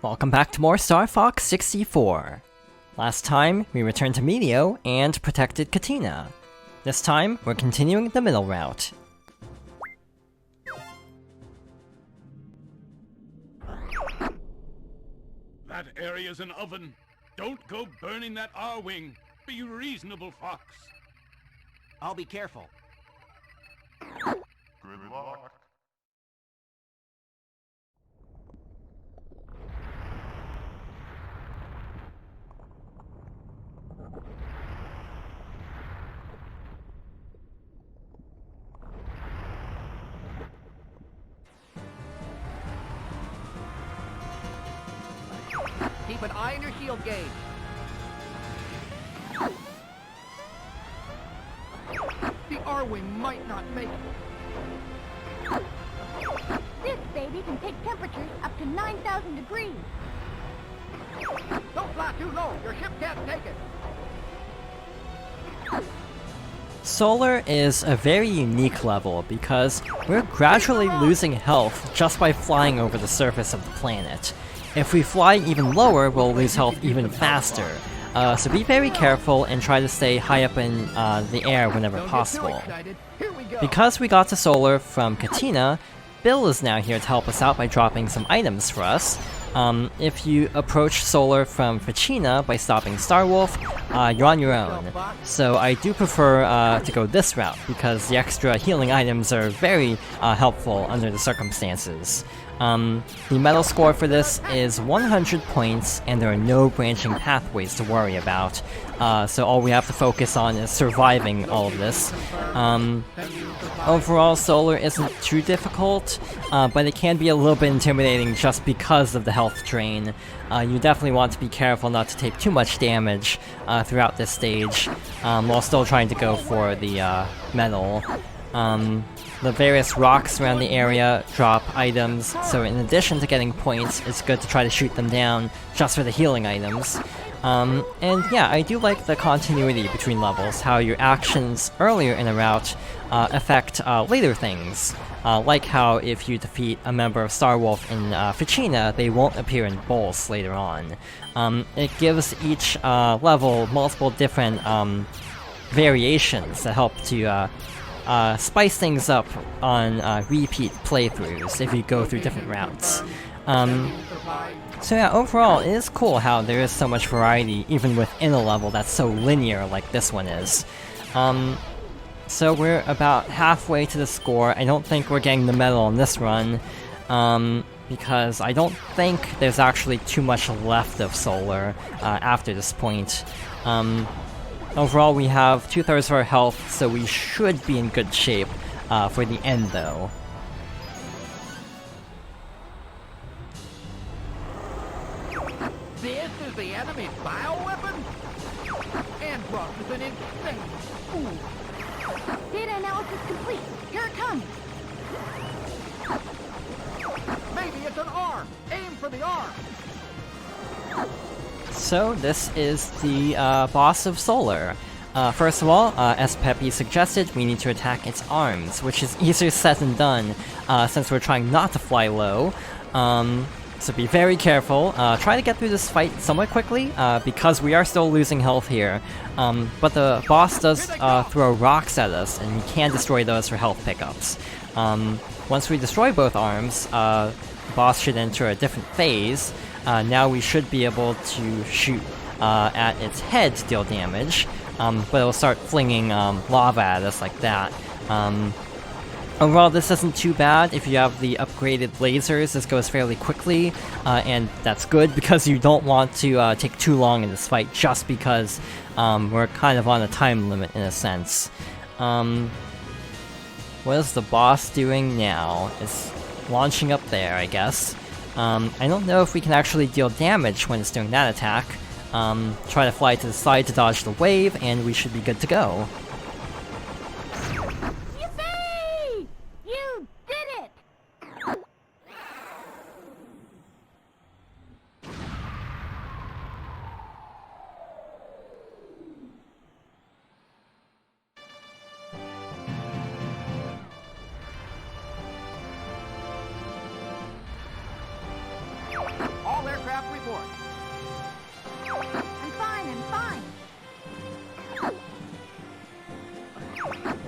Welcome back to more Star Fox 64. Last time, we returned to Meteo and protected Katina. This time, we're continuing the middle route. That area's an oven. Don't go burning that R-wing. Be reasonable, Fox. I'll be careful. Good luck. Keep an eye on your shield gauge. The R-wing might not make it. This baby can take temperatures up to 9,000 degrees. Don't fly too low. Your ship can't take it. Solar is a very unique level because we're gradually losing health just by flying over the surface of the planet. If we fly even lower, we'll lose health even faster. So be very careful and try to stay high up in the air whenever possible. Because we got to Solar from Katina, Bill is now here to help us out by dropping some items for us. If you approach Solar from Ficina by stopping Starwolf, you're on your own. So I do prefer to go this route, because the extra healing items are very helpful under the circumstances. The medal score for this is 100 points, and there are no branching pathways to worry about. So all we have to focus on is surviving all of this. Overall, Solar isn't too difficult, but it can be a little bit intimidating just because of the health drain. You definitely want to be careful not to take too much damage throughout this stage, while still trying to go for the medal. The various rocks around the area drop items, so in addition to getting points, it's good to try to shoot them down just for the healing items. And yeah, I do like the continuity between levels, how your actions earlier in a route affect later things. Like how if you defeat a member of Starwolf in Ficina, they won't appear in Bols later on. It gives each level multiple different variations that help to spice things up on repeat playthroughs if you go through different routes. So yeah, overall, it is cool how there is so much variety even within a level that's so linear like this one is. So we're about halfway to the score. I don't think we're getting the medal on this run, because I don't think there's actually too much left of Solar after this point. Overall, we have 2/3 of our health, so we should be in good shape for the end, though. This is the enemy's bioweapon? Androx is an insane fool. Data analysis complete. Here it comes. Maybe it's an R. Aim for the R. So this is the boss of Solar. First of all, as Peppy suggested, we need to attack its arms, which is easier said than done, since we're trying not to fly low. So be very careful. Try to get through this fight somewhat quickly, because we are still losing health here. But the boss does throw rocks at us, and we can destroy those for health pickups. Once we destroy both arms, the boss should enter a different phase. Now we should be able to shoot at its head to deal damage, but it'll start flinging lava at us like that. Overall, this isn't too bad. If you have the upgraded lasers, this goes fairly quickly, and that's good because you don't want to take too long in this fight just because we're kind of on a time limit in a sense. What is the boss doing now? It's launching up there, I guess. I don't know if we can actually deal damage when it's doing that attack. Try to fly to the side to dodge the wave, and we should be good to go. Yippee! You did it! All aircraft support. I'm fine, I'm fine.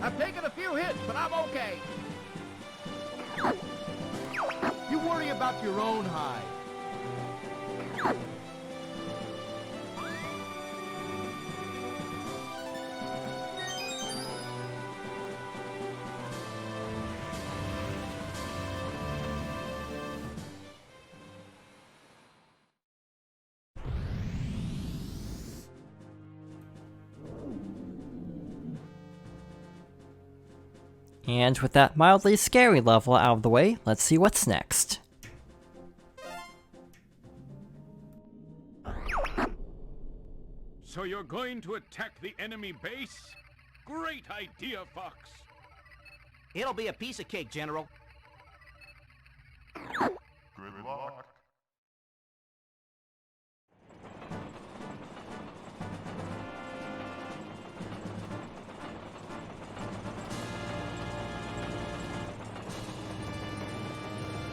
I've taken a few hits, but I'm okay. You worry about your own hide. And with that mildly scary level out of the way, let's see what's next. So you're going to attack the enemy base? Great idea, Fox. It'll be a piece of cake, General. Good luck.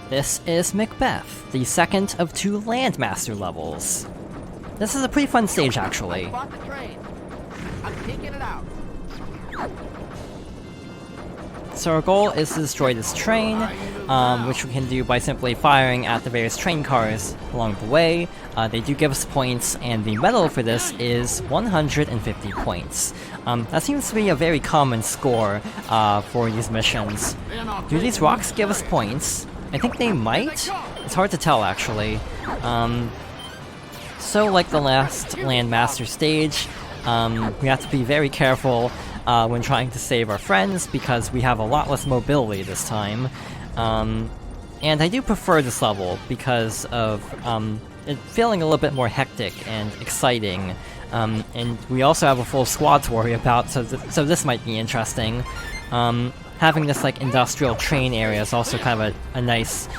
This is Macbeth, the second of 2 Landmaster levels. This is a pretty fun stage, actually. Spot the train. I'm taking it out. So our goal is to destroy this train, which we can do by simply firing at the various train cars along the way. They do give us points, and the medal for this is 150 points. That seems to be a very common score for these missions. Do these rocks give us points? I think they might? It's hard to tell, actually. So like the last Landmaster stage, we have to be very careful when trying to save our friends, because we have a lot less mobility this time. And I do prefer this level because of it feeling a little bit more hectic and exciting. And we also have a full squad to worry about, so this might be interesting. Having this like industrial train area is also kind of a nice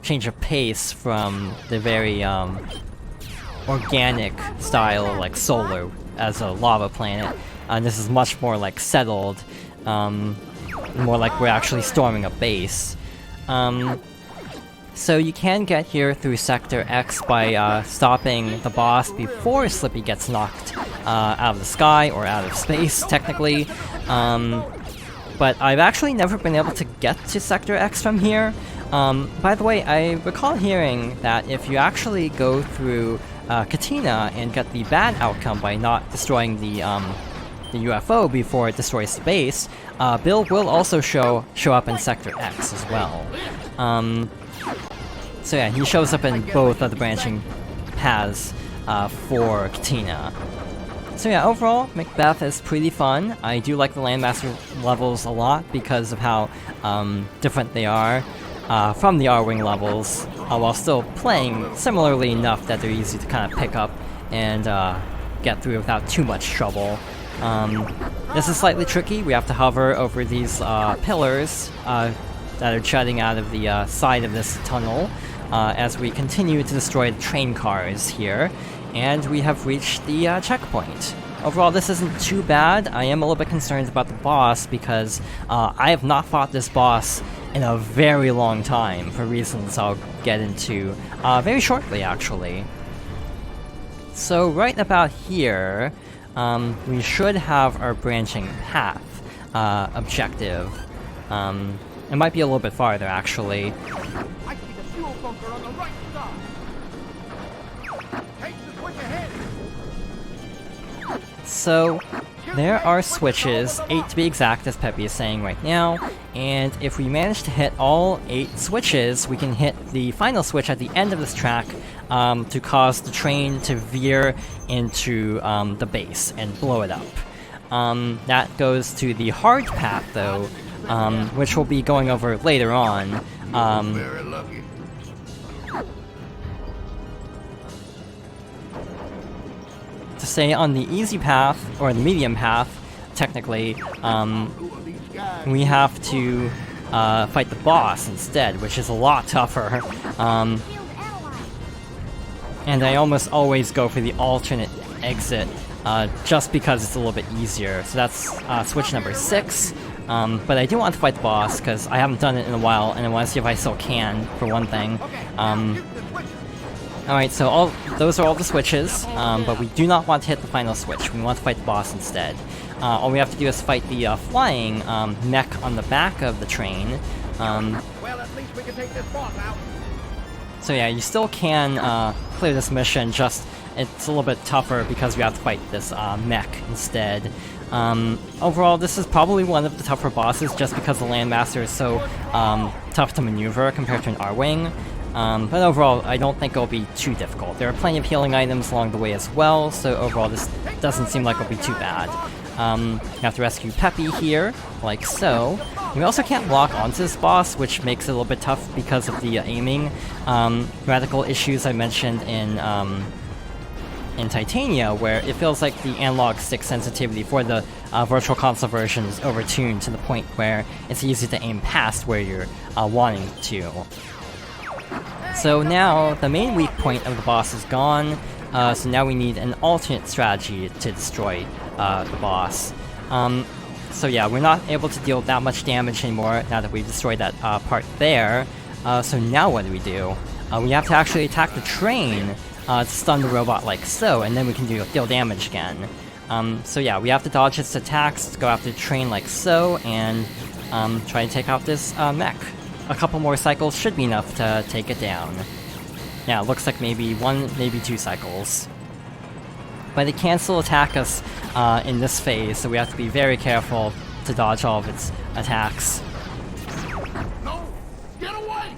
change of pace from the very organic style like Solar as a lava planet. This is much more like settled, more like we're actually storming a base. So you can get here through Sector X by stopping the boss before Slippy gets knocked out of the sky, or out of space, technically. But I've actually never been able to get to Sector X from here. By the way, I recall hearing that if you actually go through Katina and get the bad outcome by not destroying the UFO before it destroys the base, Bill will also show up in Sector X as well. So yeah, he shows up in both of the branching paths for Katina. So yeah, overall, Macbeth is pretty fun. I do like the Landmaster levels a lot because of how different they are from the R-Wing levels, while still playing similarly enough that they're easy to kind of pick up and get through without too much trouble. This is slightly tricky. We have to hover over these pillars that are jutting out of the side of this tunnel as we continue to destroy the train cars here, and we have reached the checkpoint. Overall, this isn't too bad. I am a little bit concerned about the boss because I have not fought this boss in a very long time, for reasons I'll get into very shortly, actually. So right about here, we should have our branching path objective. It might be a little bit farther, actually. I see the fuel bunker on the right side. Take the switch ahead. So, there are switches, 8 to be exact, as Peppy is saying right now, and if we manage to hit all 8 switches, we can hit the final switch at the end of this track to cause the train to veer into the base and blow it up. That goes to the hard path, though, which we'll be going over later on. Very lucky. To stay on the easy path, or the medium path, technically, we have to fight the boss instead, which is a lot tougher. And I almost always go for the alternate exit, just because it's a little bit easier. So that's switch number 6. But I do want to fight the boss, because I haven't done it in a while, and I want to see if I still can, for one thing. Alright, so those are all the switches, but we do not want to hit the final switch. We want to fight the boss instead. All we have to do is fight the flying mech on the back of the train. Well, at least we can take this boss out. So yeah, you still can clear this mission, just it's a little bit tougher because we have to fight this mech instead. Overall, this is probably one of the tougher bosses just because the Landmaster is so tough to maneuver compared to an R-Wing. But overall, I don't think it'll be too difficult. There are plenty of healing items along the way as well, so overall this doesn't seem like it'll be too bad. You have to rescue Peppy here, like so. We also can't lock onto this boss, which makes it a little bit tough because of the aiming radical issues I mentioned in Titania, where it feels like the analog stick sensitivity for the Virtual Console version is overtuned to the point where it's easy to aim past where you're wanting to. So now, the main weak point of the boss is gone, so now we need an alternate strategy to destroy the boss. So yeah, we're not able to deal that much damage anymore now that we've destroyed that part there. So now what do? We have to actually attack the train to stun the robot like so, and then we can deal damage again. So yeah, we have to dodge its attacks, go after the train like so, and try to take out this mech. A couple more cycles should be enough to take it down. Yeah, it looks like maybe 1, maybe 2 cycles. But it can still attack us in this phase, so we have to be very careful to dodge all of its attacks. No! Get away!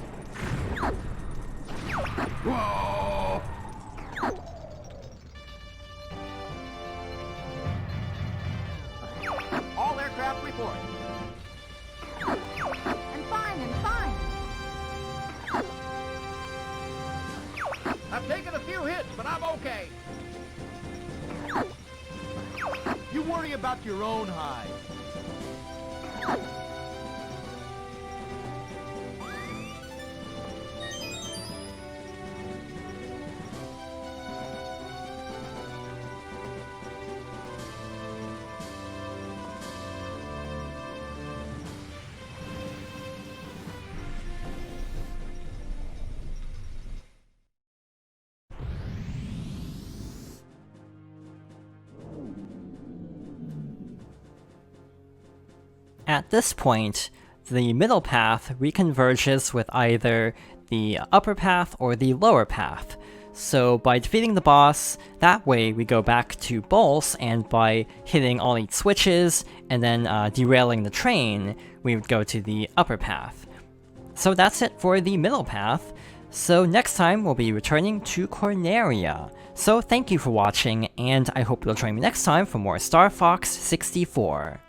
Whoa! All aircraft report. I'm fine. I've taken a few hits, but I'm okay. You worry about your own hide. At this point, the middle path reconverges with either the upper path or the lower path. So by defeating the boss, that way we go back to Bolts, and by hitting all 8 switches and then derailing the train, we would go to the upper path. So that's it for the middle path. So next time we'll be returning to Corneria. So thank you for watching, and I hope you'll join me next time for more Star Fox 64.